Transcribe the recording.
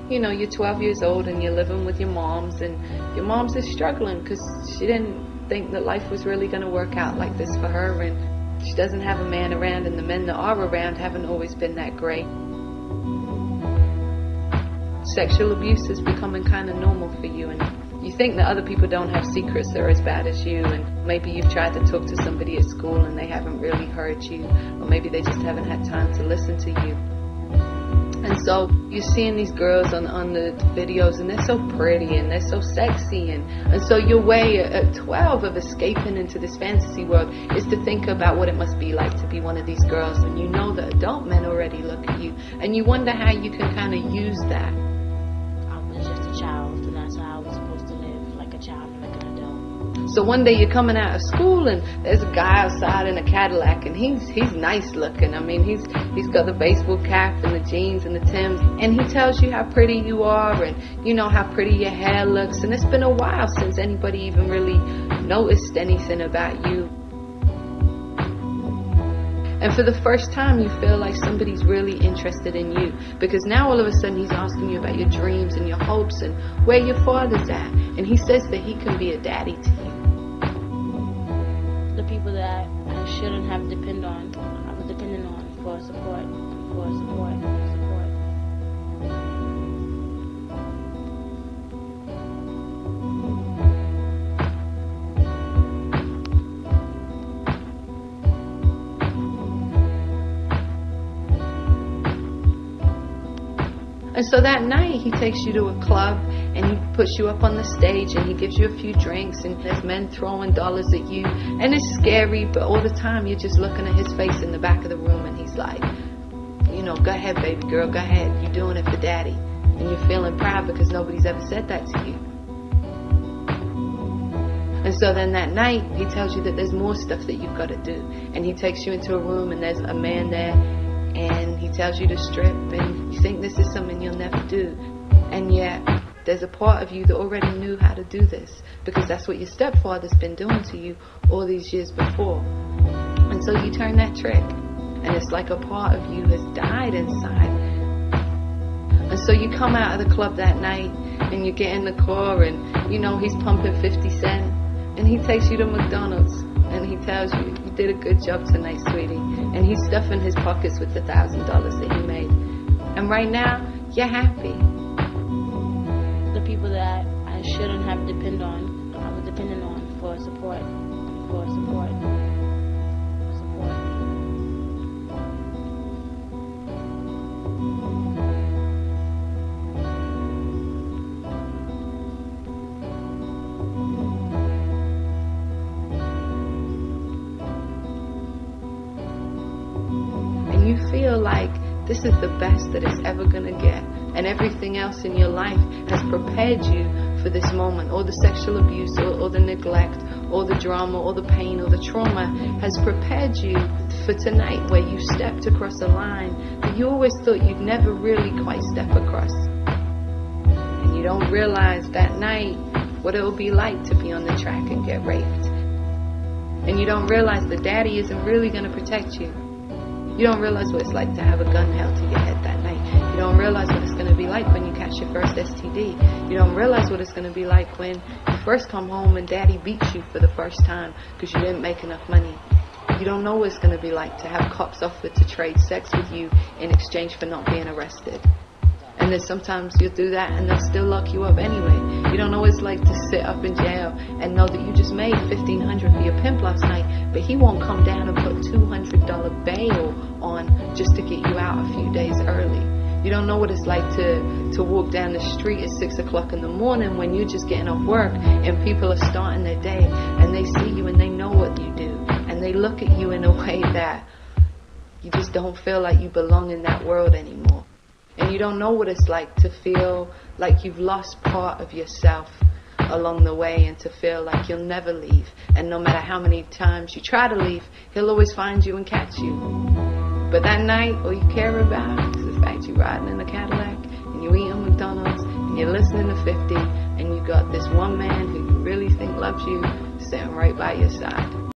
you know, you're 12 years old and you're living with your moms, and your mom's is struggling because she didn't think that life was really going to work out like this for her, and she doesn't have a man around, and the men that are around haven't always been that great. Sexual abuse is becoming kind of normal for you, and you think that other people don't have secrets that are as bad as you, and maybe you've tried to talk to somebody at school and they haven't really heard you, or maybe they just haven't had time to listen to you. And so you're seeing these girls on the videos, and they're so pretty and they're so sexy, and so your way at 12 of escaping into this fantasy world is to think about what it must be like to be one of these girls, and you know that adult men already look at you, and you wonder how you can kind of use that. I was just a child, and that's how I was supposed to live, like a child and like an adult. So one day you're coming out of school and there's a guy outside in a Cadillac, and he's nice looking. I mean, he's got the baseball cap and the jeans and the Timbs, and he tells you how pretty you are, and you know how pretty your hair looks, and it's been a while since anybody even really noticed anything about you. And for the first time, you feel like somebody's really interested in you, because now all of a sudden he's asking you about your dreams and your hopes and where your father's at, and he says that he can be a daddy to you. The people that I shouldn't have depended on, I was dependent on for support. And so that night he takes you to a club, and he puts you up on the stage, and he gives you a few drinks, and there's men throwing dollars at you, and it's scary, but all the time you're just looking at his face in the back of the room, and he's like, you know, go ahead, baby girl, go ahead, you're doing it for daddy. And you're feeling proud because nobody's ever said that to you. And so then that night he tells you that there's more stuff that you've got to do, and he takes you into a room, and there's a man there, and he tells you to strip, and you think this is something you'll never do, and yet there's a part of you that already knew how to do this, because that's what your stepfather's been doing to you all these years before. And so you turn that trick, and it's like a part of you has died inside. And so you come out of the club that night, and you get in the car, and you know he's pumping 50 Cent, and he takes you to McDonald's, and he tells you, you did a good job tonight, sweetie. And he's stuffing his pockets with the $1,000 that he made. And right now, you're happy. The people that I shouldn't have depended on, I was dependent on for support. You feel like this is the best that it's ever going to get, and everything else in your life has prepared you for this moment. All the sexual abuse, or the neglect, or the drama, or the pain, or the trauma has prepared you for tonight, where you stepped across a line that you always thought you'd never really quite step across. And you don't realize that night what it will be like to be on the track and get raped. And you don't realize that daddy isn't really going to protect you. You don't realize what it's like to have a gun held to your head that night. You don't realize what it's going to be like when you catch your first STD. You don't realize what it's going to be like when you first come home and daddy beats you for the first time because you didn't make enough money. You don't know what it's going to be like to have cops offer to trade sex with you in exchange for not being arrested. And then sometimes you'll do that and they'll still lock you up anyway. You don't know what it's like to sit up in jail and know that you just made $1,500 for your pimp last night, but he won't come down and put $200 bail on just to get you out a few days early. You don't know what it's like to walk down the street at 6 o'clock in the morning when you're just getting off work and people are starting their day and they see you and they know what you do and they look at you in a way that you just don't feel like you belong in that world anymore. And you don't know what it's like to feel like you've lost part of yourself along the way and to feel like you'll never leave. And no matter how many times you try to leave, he'll always find you and catch you. But that night, all you care about is the fact you're riding in a Cadillac and you're eating McDonald's and you're listening to 50 and you got this one man who you really think loves you sitting right by your side.